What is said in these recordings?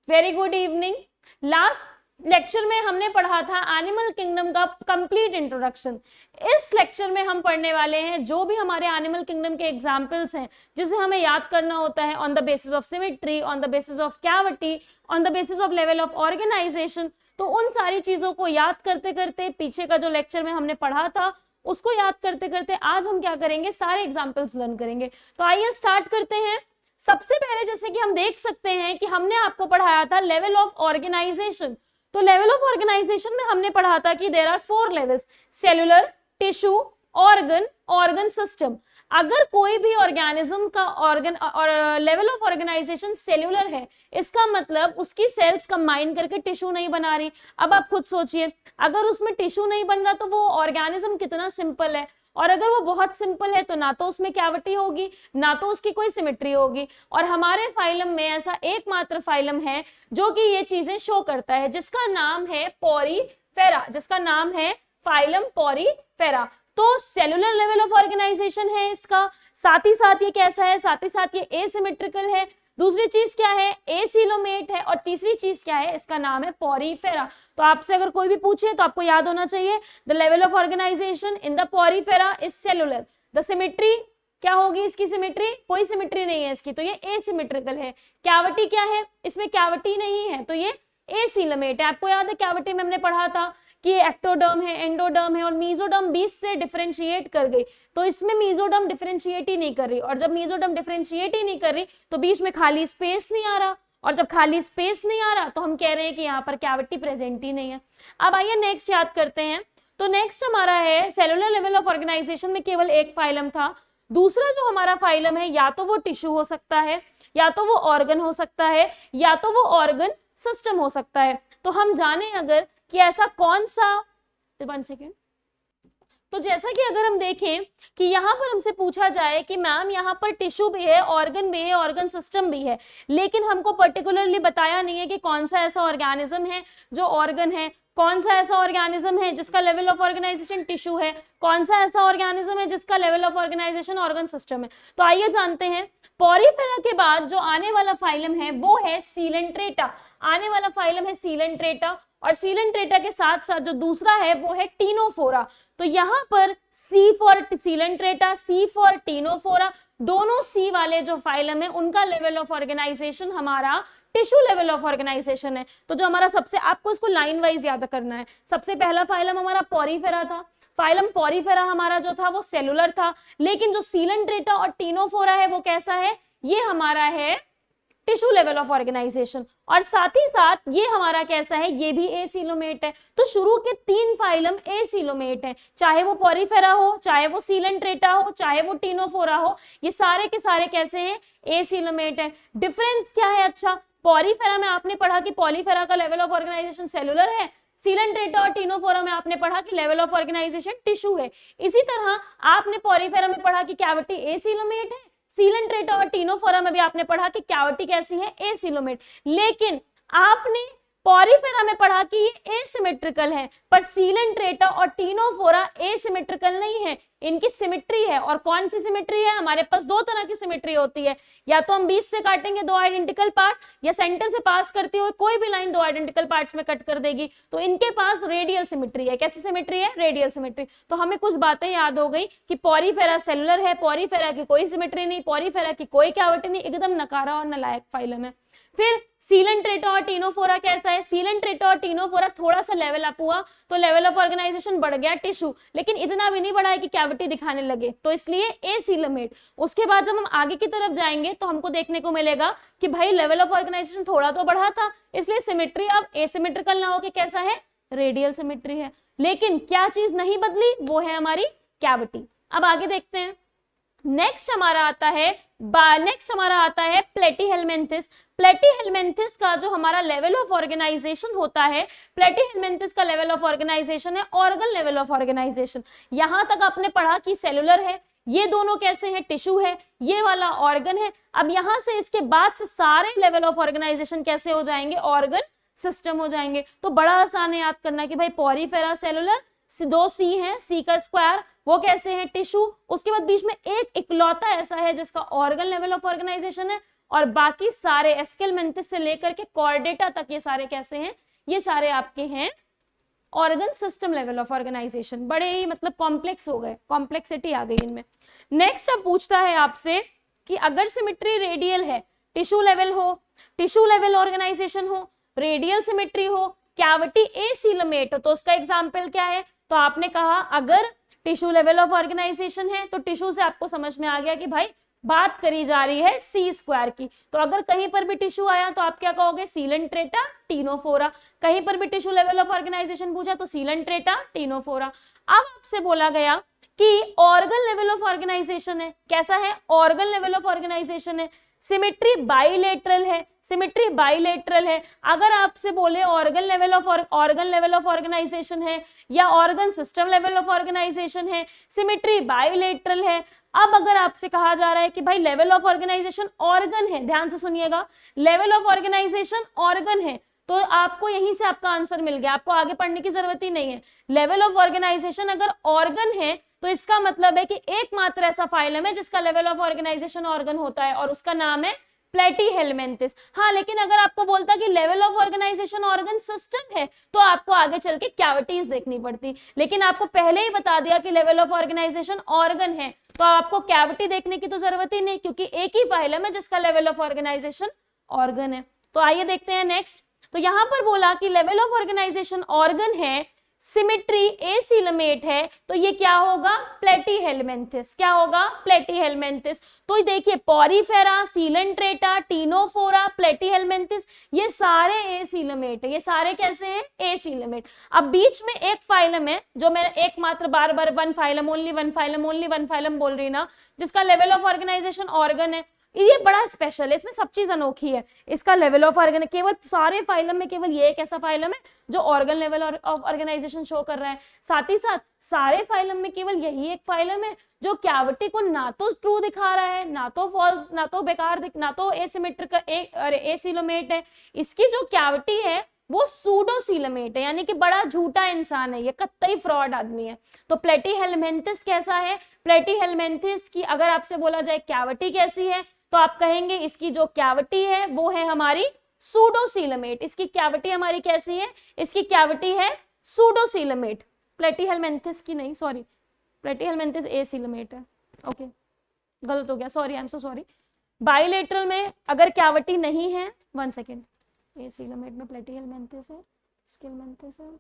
Very good evening. Last lecture में हमने पढ़ा था एनिमल किंगडम का कंप्लीट इंट्रोडक्शन। इस लेक्चर में हम पढ़ने वाले हैं जो भी हमारे एनिमल किंगडम के एग्जाम्पल्स हैं जिसे हमें याद करना होता है on the basis of symmetry, on the basis of cavity, on the basis of level of organisation. तो उन सारी चीजों को याद करते करते पीछे का जो लेक्चर में हमने पढ़ा था उसको याद करते करते आज हम क्या करेंगे, सारे एग्जाम्पल्स लर्न करेंगे। तो आइए स्टार्ट करते हैं। सबसे पहले जैसे कि हम देख सकते हैं कि हमने आपको पढ़ाया था लेवल ऑफ ऑर्गेनाइजेशन। तो लेवल ऑफ ऑर्गेनाइजेशन में हमने पढ़ा था कि there are 4 levels, cellular, tissue, organ, organ system. अगर कोई भी ऑर्गेनिज्म का ऑर्गन और लेवल ऑफ ऑर्गेनाइजेशन सेल्यूलर है, इसका मतलब उसकी सेल्स कंबाइन करके टिश्यू नहीं बना रही। अब आप खुद सोचिए, अगर उसमें टिश्यू नहीं बन रहा तो वो ऑर्गेनिज्म कितना सिंपल है, और अगर वो बहुत सिंपल है तो ना तो उसमें कैविटी होगी ना तो उसकी कोई सिमेट्री होगी। और हमारे फाइलम में ऐसा एकमात्र फाइलम है जो कि ये चीजें शो करता है, जिसका नाम है पोरीफेरा, जिसका नाम है फाइलम पोरीफेरा। तो सेलुलर लेवल ऑफ ऑर्गेनाइजेशन है इसका, साथ ही साथ ये कैसा है, साथ ही साथ ये एसिमेट्रिकल है। दूसरी चीज क्या है, एसिलोमेट है। और तीसरी चीज क्या है, इसका नाम है पोरीफेरा। तो आपसे अगर कोई भी पूछे तो आपको याद होना चाहिए the level of organisation in the porifera is cellular. The symmetry क्या होगी, इसकी सिमेट्री, कोई सिमेट्री नहीं है इसकी, तो ये एसिमेट्रिकल है। कैविटी क्या है, इसमें कैविटी नहीं है तो ये एसिलोमेट है। आपको याद है कैविटी में हमने पढ़ा था कि एक्टोडर्म है, एंडोडर्म है और मीजोडर्म बीच से डिफरेंशिएट कर गई, तो इसमें मीजोडर्म डिफरेंशिएट ही नहीं कर रही। और जब मीजोडर्म डिफरेंशिएट ही नहीं कर रही तो बीच में खाली स्पेस नहीं आ रहा, और जब खाली स्पेस नहीं आ रहा तो हम कह रहे हैं कि यहाँ पर कैविटी प्रेजेंट ही नहीं है। अब आइए नेक्स्ट याद करते हैं। तो नेक्स्ट हमारा है सेलुलर लेवल ऑफ ऑर्गेनाइजेशन में केवल एक फाइलम था। दूसरा जो हमारा फाइलम है या तो वो टिश्यू हो सकता है, या तो वो ऑर्गन हो सकता है, या तो वो ऑर्गन सिस्टम हो सकता है। तो हम जाने अगर कि ऐसा कौन सा, 1 सेकेंड। तो जैसा कि अगर हम देखें कि यहाँ पर हमसे पूछा जाए कि मैम यहाँ पर टिश्यू भी है, ऑर्गन भी है, ऑर्गन सिस्टम भी है, लेकिन हमको पर्टिकुलरली बताया नहीं है कि कौन सा ऐसा ऑर्गेनिज्म है जो ऑर्गन है, कौन सा ऐसा ऑर्गेनिज्म है जिसका लेवल ऑफ ऑर्गेनाइजेशन टिश्यू है, कौन सा ऐसा ऑर्गेनिज्म है जिसका level of organisation organ system है। तो आइए जानते हैं। पोरीफेरा के बाद जो आने वाला फाइलम है वो है सीलेंट्रेटा। आने वाला फाइलम है सीलेंट्रेटा, और सीलेंट्रेटा के साथ साथ जो दूसरा है वो है टीनोफोरा। तो यहाँ पर C for coelenterata, C for ctenophora, दोनों सी वाले जो फाइलम है उनका लेवल ऑफ ऑर्गेनाइजेशन हमारा टिश्यू लेवल ऑफ ऑर्गेनाइजेशन है। तो जो हमारा सबसे, आपको इसको लाइन वाइज याद करना है। सबसे पहला फाइलम हमारा पोरीफेरा था, फाइलम पोरीफेरा हमारा जो था वो सेलुलर था, लेकिन जो सीलेंट्रेटा और टीनोफोरा है वो कैसा है, ये हमारा है टिश्यू लेवल ऑफ ऑर्गेनाइजेशन। और साथ ही साथ ये हमारा कैसा है, ये भी एसिलोमेट है। तो शुरू के 3 फाइलम एसिलोमेट है, चाहे वो पोरीफेरा हो, चाहे वो सीलेंट्रेटा हो, चाहे वो टीनोफोरा हो, ये सारे के सारे कैसे हैं, एसिलोमेट है। डिफरेंस क्या है, अच्छा पोरीफेरा में आपने पढ़ा कि पोरीफेरा का लेवल ऑफ ऑर्गेनाइजेशन सेलुलर है, सीलेंट्रेटा और टीनोफोरा में आपने पढ़ा कि लेवल ऑफ ऑर्गेनाइजेशन टिश्यू है। इसी तरह आपने पोरीफेरा में पढ़ा कि कैविटी एसिलोमेट है, सीलेंट्रेटा और टीनोफोरा में भी आपने पढ़ा कि कैविटी कैसी है, एसिलोमेट। लेकिन आपने पोरीफेरा में पढ़ा कि ये एसिमेट्रिकल है, पर सीलेंट्रेटा और टीनोफोरा एसिमेट्रिकल नहीं है, इनकी सिमेट्री है। और कौन सी सिमेट्री है, हमारे पास 2 तरह की सिमेट्री होती है, या तो हम बीच से काटेंगे 2 आइडेंटिकल पार्ट, या सेंटर से पास करती हुई कोई भी लाइन 2 आइडेंटिकल पार्ट्स में कट कर देगी। तो इनके पास रेडियल सिमेट्री है। कैसी सिमेट्री है, रेडियल सिमेट्री। तो हमें कुछ बातें याद हो गई कि पोरीफेरा सेलुलर है, पोरीफेरा की कोई सिमेट्री नहीं, पोरीफेरा की कोई कैविटी नहीं, एकदम नकारा और नालायक फाइलम है। फिर सीलेंट्रेटा और टीनोफोरा कैसा है, सीलेंट्रेटा और टीनोफोरा थोड़ा सा लेवल अप हुआ तो लेवल ऑफ ऑर्गेनाइजेशन बढ़ गया टिश्यू, लेकिन इतना भी नहीं बढ़ा है कि कैविटी दिखाने लगे, तो इसलिए एसिलोमेट। उसके बाद जब हम आगे की तरफ जाएंगे तो हमको देखने को मिलेगा कि भाई लेवल ऑफ ऑर्गेनाइजेशन थोड़ा तो बढ़ा था, इसलिए सिमेट्री अब एसिमेट्रिकल ना होके कैसा है, रेडियल सिमेट्री है। लेकिन क्या चीज नहीं बदली, वो है हमारी कैविटी। अब आगे देखते हैं। नेक्स्ट हमारा आता है प्लेटीहेलमिन्थेस। प्लेटीहेलमिन्थेस का जो हमारा लेवल ऑफ ऑर्गेनाइजेशन होता है, प्लेटीहेलमिन्थेस का लेवल ऑफ ऑर्गेनाइजेशन है ऑर्गन लेवल ऑफ ऑर्गेनाइजेशन। यहां तक आपने पढ़ा कि सेलुलर है, ये दोनों कैसे हैं, टिश्यू है, ये वाला ऑर्गन है। अब यहां से इसके बाद से सारे लेवल ऑफ ऑर्गेनाइजेशन कैसे हो जाएंगे, ऑर्गन सिस्टम हो जाएंगे। तो बड़ा आसान है याद करना कि भाई पोरीफेरा सेलुलर, 2 सी है, सी का स्क्वायर वो कैसे है, टिश्यू। उसके बाद बीच में एक इकलौता ऐसा है जिसका ऑर्गन लेवल ऑफ ऑर्गेनाइजेशन है, और बाकी सारे एस्केलमेंथिस से लेकर के कॉर्डेटा तक ये सारे कैसे हैं, ये सारे आपके हैं organ system level of organisation. बड़े ही मतलब कॉम्प्लेक्स हो गए, कॉम्प्लेक्सिटी आ गई इनमें। नेक्स्ट अब पूछता है आपसे कि अगर सिमेट्री रेडियल है, टिश्यू लेवल हो, टिश्यू लेवल ऑर्गेनाइजेशन हो, रेडियल सिमेट्री हो, कैविटी एसीलमेट हो, तो उसका एग्जाम्पल क्या है? तो आपने कहा अगर टिश्यू लेवल ऑफ ऑर्गेनाइजेशन है तो टिश्यू से आपको समझ में आ गया कि भाई बात करी जा रही है सी स्क्वायर की। तो अगर कहीं पर भी टिश्यू आया तो आप क्या कहोगे? Coelenterata Ctenophora. कहीं पर भी टिश्यू लेवल ऑफ ऑर्गेनाइजेशन पूछा तो सीलेंट्रेटा टीनोफोरा। अब आपसे बोला गया कि ऑर्गन लेवल ऑफ ऑर्गेनाइजेशन है, कैसा है? ऑर्गन लेवल ऑफ ऑर्गेनाइजेशन है, सिमेट्री बाइलेटरल है, सिमेट्री बाइलेटरल है। अगर आपसे बोले ऑर्गन लेवल ऑफ ऑर्गेनाइजेशन है या organ system level of organisation है, सिमेट्री बाइलेटरल है। अब अगर आपसे कहा जा रहा है कि भाई लेवल ऑफ ऑर्गेनाइजेशन ऑर्गन है, ध्यान से सुनिएगा, लेवल ऑफ ऑर्गेनाइजेशन ऑर्गन है, तो आपको यहीं से आपका आंसर मिल गया, आपको आगे पढ़ने की जरूरत ही नहीं है। लेवल ऑफ ऑर्गेनाइजेशन अगर ऑर्गन है तो इसका मतलब है कि एकमात्र ऐसा फाइलम है जिसका लेवल ऑफ ऑर्गेनाइजेशन ऑर्गन होता है और उसका नाम है प्लेटीहेलमिन्थस। हाँ, लेकिन अगर आपको बोलता कि level of organisation organ system है तो आपको आगे चल के कैविटीज देखनी पड़ती, लेकिन आपको पहले ही बता दिया कि लेवल ऑफ ऑर्गेनाइजेशन ऑर्गन है तो आपको कैविटी देखने की तो जरूरत ही नहीं, क्योंकि एक ही फाइलम है जिसका लेवल ऑफ ऑर्गेनाइजेशन ऑर्गन है। तो आइए देखते हैं नेक्स्ट। तो यहां पर बोला कि लेवल ऑफ ऑर्गेनाइजेशन ऑर्गन है, सिमेट्री एसीलमेट है, तो ये क्या होगा? प्लेटीहेलमिन्थस। क्या होगा? प्लेटीहेलमिन्थस। तो देखिए पॉरीफेरा, सीलेंट्रेटा, टीनोफोरा, प्लेटीहेलमिन्थस, ये सारे एसीलमेट है। ये सारे कैसे हैं? एसीलमेट। अब बीच में एक फाइलम है जो मैं एकमात्र बार बार वन फाइलम ओनली बोल रही ना, जिसका लेवल ऑफ ऑर्गेनाइजेशन ऑर्गन है। ये बड़ा स्पेशल है, इसमें सब चीज अनोखी है। इसका लेवल ऑफ ऑर्गन केवल सारे फाइलम में केवल ये एक ऐसा फाइलम है जो organ level of organisation show कर रहा है। साथ ही साथ सारे फाइलम में केवल यही एक फाइलम है जो कैविटी को ना तो ट्रू दिखा रहा है, ना तो फॉल्स, ना तो बेकार, ना तो एसिमेट्रिक एसिलोमेट है। इसकी जो कैविटी है वो सूडोसीलमेट है, यानी कि बड़ा झूठा इंसान है, ये कतई फ्रॉड आदमी है। तो प्लेटीहेलमिन्थस कैसा है? प्लेटीहेलमिन्थस की अगर आपसे बोला जाए कैविटी कैसी है तो आप कहेंगे इसकी जो कैविटी है वो है हमारी सूडोसीलमेट। इसकी कैविटी हमारी कैसी है? इसकी कैविटी है सूडोसीलमेट। प्लेटीहेलमिन्थस की नहीं, सॉरी, प्लेटीहेलमिन्थस एसीलमेट है। ओके, गलत हो गया, sorry, I am so sorry. Bilateral में अगर कैविटी नहीं है, 1 सेकेंड, एसीलमेट में प्लेटीहेलमिन्थस है, स्किलमेंथस है।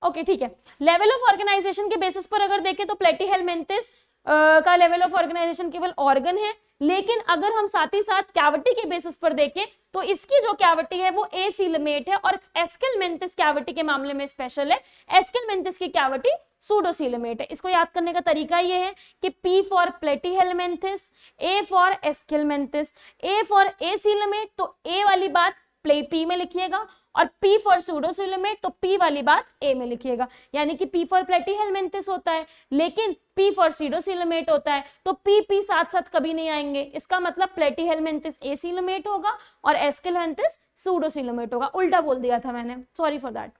ओके, ठीक है। लेवल ऑफ ऑर्गेनाइजेशन के बेसिस पर अगर देखें तो प्लेटीहेलमिन्थस का लेवल ऑफ ऑर्गेनाइजेशन केवल ऑर्गन है, लेकिन अगर हम साथ ही साथ कैविटी के बेसिस पर देखें तो इसकी जो कैविटी है वो एसीलमेट है और एस्केलमेंथिस कैविटी के मामले में स्पेशल है। एस्केलमेंथिस की कैविटी सूडोसीलमेट है। इसको याद करने का तरीका ये है कि P for platyhelminthes, A for aschelminthes, A for acoelomate, तो A वाली बात P में लिखिएगा और P फॉर सूडोसीलमेट तो P वाली बात A में लिखिएगा। यानी कि P फॉर प्लेटीहेलमिन्थस होता है लेकिन P फॉर सूडोसीलमेट होता है, तो P साथ साथ कभी नहीं आएंगे। इसका मतलब प्लेटीहेलमिन्थस एसीलमेट होगा और एस्केलमेंथिस सूडोसीलमेट होगा। उल्टा बोल दिया था मैंने, सॉरी फॉर दैट।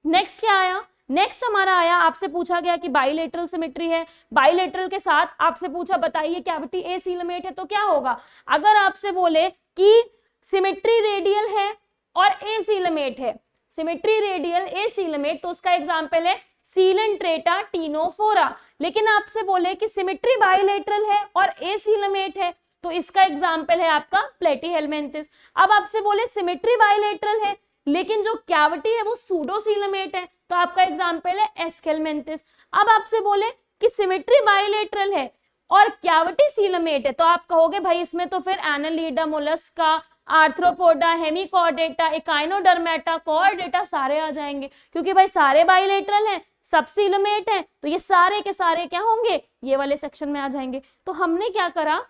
नेक्स्ट क्या आया? नेक्स्ट हमारा आया, आपसे पूछा गया कि बाइलेटरल सिमेट्री है, बाइलेटरल के साथ आपसे पूछा बताइए कैविटी एसीलमेट है तो क्या होगा? अगर आपसे बोले कि सिमेट्री रेडियल है और एसीलमेट है, सिमेट्री रेडियल एसीलमेट, तो उसका एग्जांपल है सीलेंट्रेटा टीनोफोरा। लेकिन आपसे बोले कि सिमेट्री बाइलेटरल है और एसीलमेट है तो इसका एग्जांपल है आपका प्लेटीहेलमिन्थस। अब आपसे बोले सिमेट्री बाइलेटरल है लेकिन जो कैविटी है वो सूडोसीलमेट है तो आपका एग्जांपल है एस्केलमेंथिस। अब आपसे बोले कि सिमेट्री बाइलेटरल है और कैविटी सीलमेट है तो आप कहोगे भाई इसमें तो फिर Annelida, Mollusca, arthropoda, Hemichordata, echinodermata, Chordata सारे आ जाएंगे, क्योंकि भाई सारे बाइलेटरल हैं, सब सीलमेट हैं, तो ये सारे के सारे क्या होंगे? ये वाले सेक्शन में आ जाएंगे। तो हमने क्या करा?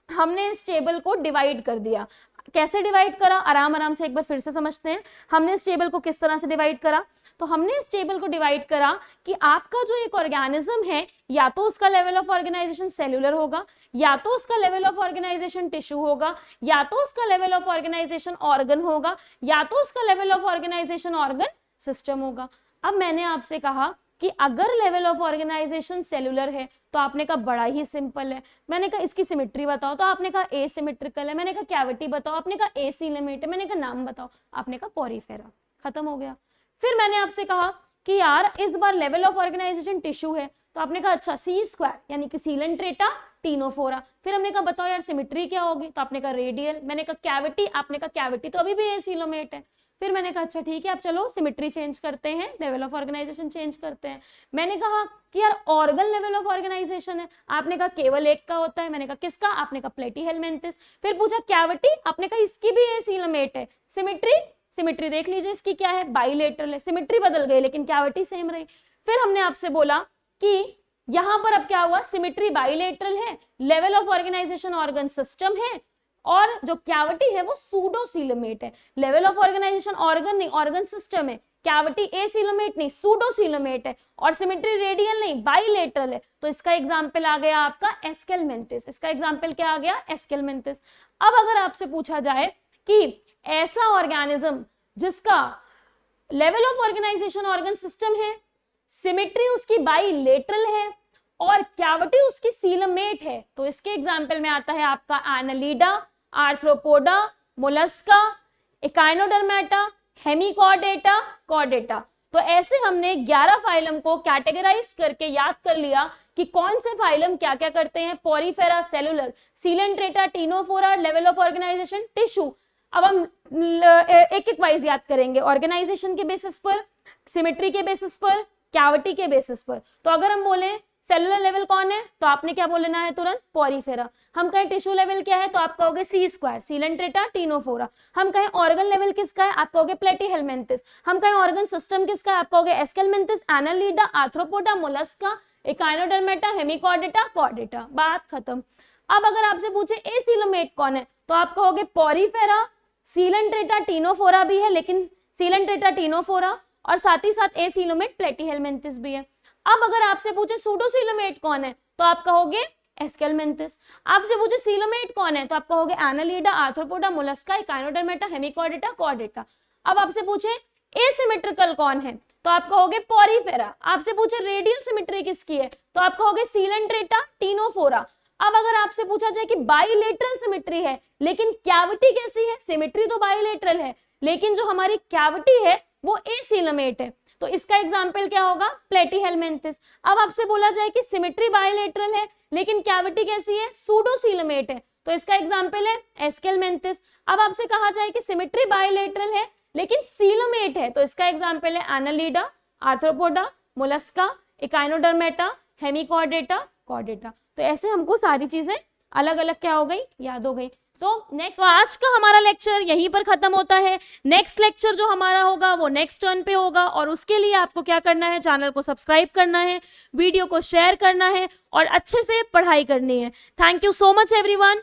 हमने इस टेबल को डिवाइड कर दिया। कैसे डिवाइड करा? आराम आराम से एक बार फिर से समझते हैं। हमने इस टेबल को किस तरह से डिवाइड करा? तो हमने इस टेबल को डिवाइड करा कि आपका जो एक ऑर्गेनिज्म है या तो उसका लेवल ऑफ ऑर्गेनाइजेशन सेल्यूलर होगा, या तो उसका लेवल ऑफ ऑर्गेनाइजेशन टिश्यू होगा, या तो उसका लेवल ऑफ ऑर्गेनाइजेशन ऑर्गन होगा, या तो उसका level of organisation organ system होगा। अब मैंने आपसे कहा कि अगर लेवल ऑफ ऑर्गेनाइजेशन सेलुलर है तो आपने कहा बड़ा ही सिंपल है, मैंने कहा इसकी सिमेट्री बताओ, तो आपने कहा एसिमेट्रिकल है, मैंने कहा कैविटी बताओ, आपने कहा एसीलेमेट है, मैंने कहा नाम बताओ, आपने कहा पोरीफेरा, खत्म हो गया। फिर मैंने आपसे कहा कि यार इस बार लेवल ऑफ ऑर्गेनाइजेशन टिश्यू है, तो आपने कहा अच्छा सी स्क्वायर यानी कि सीलेंट्रेटा टीनोफोरा। फिर हमने कहा बताओ यार सिमेट्री क्या होगी, तो आपने कहा रेडियल, मैंने कहा कैविटी, आपने कहा कैविटी तो अभी भी एसिलोमेट है। फिर मैंने कहा अच्छा ठीक है, अब चलो सिमेट्री चेंज करते हैं, लेवल ऑफ ऑर्गेनाइजेशन चेंज करते हैं। मैंने कहा कि यार ऑर्गन लेवल ऑफ ऑर्गेनाइजेशन है, आपने कहा केवल एक का होता है, मैंने कहा किसका, आपने कहा प्लेटीहेलमिन्थस। फिर पूछा कैविटी, आपने कहा इसकी भी एसिलोमेट है। सिमेट्री, सिमेट्री देख लीजिए इसकी क्या है, बाइलेटरल है, सिमेट्री बदल गई लेकिन कैविटी सेम रही। फिर हमने आपसे बोला कि यहां पर अब क्या हुआ, सिमेट्री बाइलेटरल है, level of organisation organ system है, और जो कैविटी है वो सूडोसीलोमेट है। लेवल ऑफ ऑर्गेनाइजेशन ऑर्गन नहीं, ऑर्गन सिस्टम है, कैविटी एसिलोमेट नहीं सूडोसीलोमेट है, और सिमेट्री रेडियल नहीं बाइलेटरल है। तो इसका एग्जांपल आ गया आपका एस्केलमेंथिस। इसका एग्जांपल क्या आ गया, एस्केलमेंथिस। अब अगर आपसे पूछा जाए कि ऐसा ऑर्गेनिज्म जिसका level of organisation organ system है, सिमेट्री उसकी बाइलेटरल है और कैविटी उसकी सीलोमेट है, तो इसके एग्जांपल में आता है आपका Annelida, arthropoda, Mollusca, echinodermata, Hemichordata, Chordata. तो ऐसे हमने 11 फाइलम को कैटेगराइज करके याद कर लिया कि कौन से फाइलम क्या क्या करते हैं, porifera cellular, coelenterata ctenophora, level of organisation tissue. अब हम एक एक वाइज याद करेंगे, ऑर्गेनाइजेशन के बेसिस पर, सिमेट्री के बेसिस पर, कैविटी के बेसिस पर। तो अगर हम बोले सेलुलर लेवल कौन है, तो आपने क्या बोलना है तुरंत, पोरीफेरा। हम कहें टिश्यू लेवल क्या है, तो आप कहोगे सी स्क्वायर, सीलेंट्रेटा टीनोफोरा। हम कहें ऑर्गन लेवल किसका है, आप कहोगे प्लेटीहेलमिन्थस। हम कहें ऑर्गन सिस्टम किसका है, आप कहोगे Aschelminthes, Annelida, arthropoda, Mollusca, echinodermata, Hemichordata, Chordata. बात खत्म। अब अगर आपसे पूछे एसिलोमेट कौन है, तो आप कहोगे पोरीफेरा, सीलेंट्रेटा टीनोफोरा भी है, लेकिन सीलेंट्रेटा टीनोफोरा और साथ ही साथ एसिलोमेट प्लेटीहेलमिन्थस भी है। अब अगर आपसे पूछे सूडोसीलोमेट कौन है, तो आप कहोगे एस्केलमेंथिस। आपसे पूछे सीलोमेट कौन है, तो आप कहोगे Annelida, arthropoda, Mollusca, echinodermata, Hemichordata, Chordata. अब आपसे पूछे एसिमेट्रिकल कौन है, तो आप कहोगे पोरीफेरा। आपसे पूछे रेडियल सिमेट्री किसकी है, तो आप कहोगे सीलेंट्रेटा टीनोफोरा। अब अगर आपसे पूछा जाए कि बाइलेटरल सिमेट्री है लेकिन कैविटी कैसी है, सिमेट्री तो बाइलेटरल है लेकिन जो हमारी कैविटी है वो एसिलोमेट है, तो इसका एग्जाम्पल क्या होगा, प्लेटीहेलमिन्थस। अब आपसे बोला जाए कि सिमेट्री बाइलेटरल है लेकिन कैविटी कैसी है, सूडोसीलोमेट है, तो इसका एग्जाम्पल है एस्केलमेंथिस। अब आपसे कहा जाए कि सिमेट्री बाइलेटरल है लेकिन सीलोमेट है, तो इसका एग्जाम्पल है Annelida, arthropoda, Mollusca, echinodermata, Hemichordata, Chordata. तो ऐसे हमको सारी चीजें अलग अलग क्या हो गई, याद हो गई। तो नेक्स्ट, आज का हमारा लेक्चर यहीं पर खत्म होता है। नेक्स्ट लेक्चर जो हमारा होगा वो नेक्स्ट टर्न पे होगा, और उसके लिए आपको क्या करना है, चैनल को सब्सक्राइब करना है, वीडियो को शेयर करना है और अच्छे से पढ़ाई करनी है। Thank you so much everyone.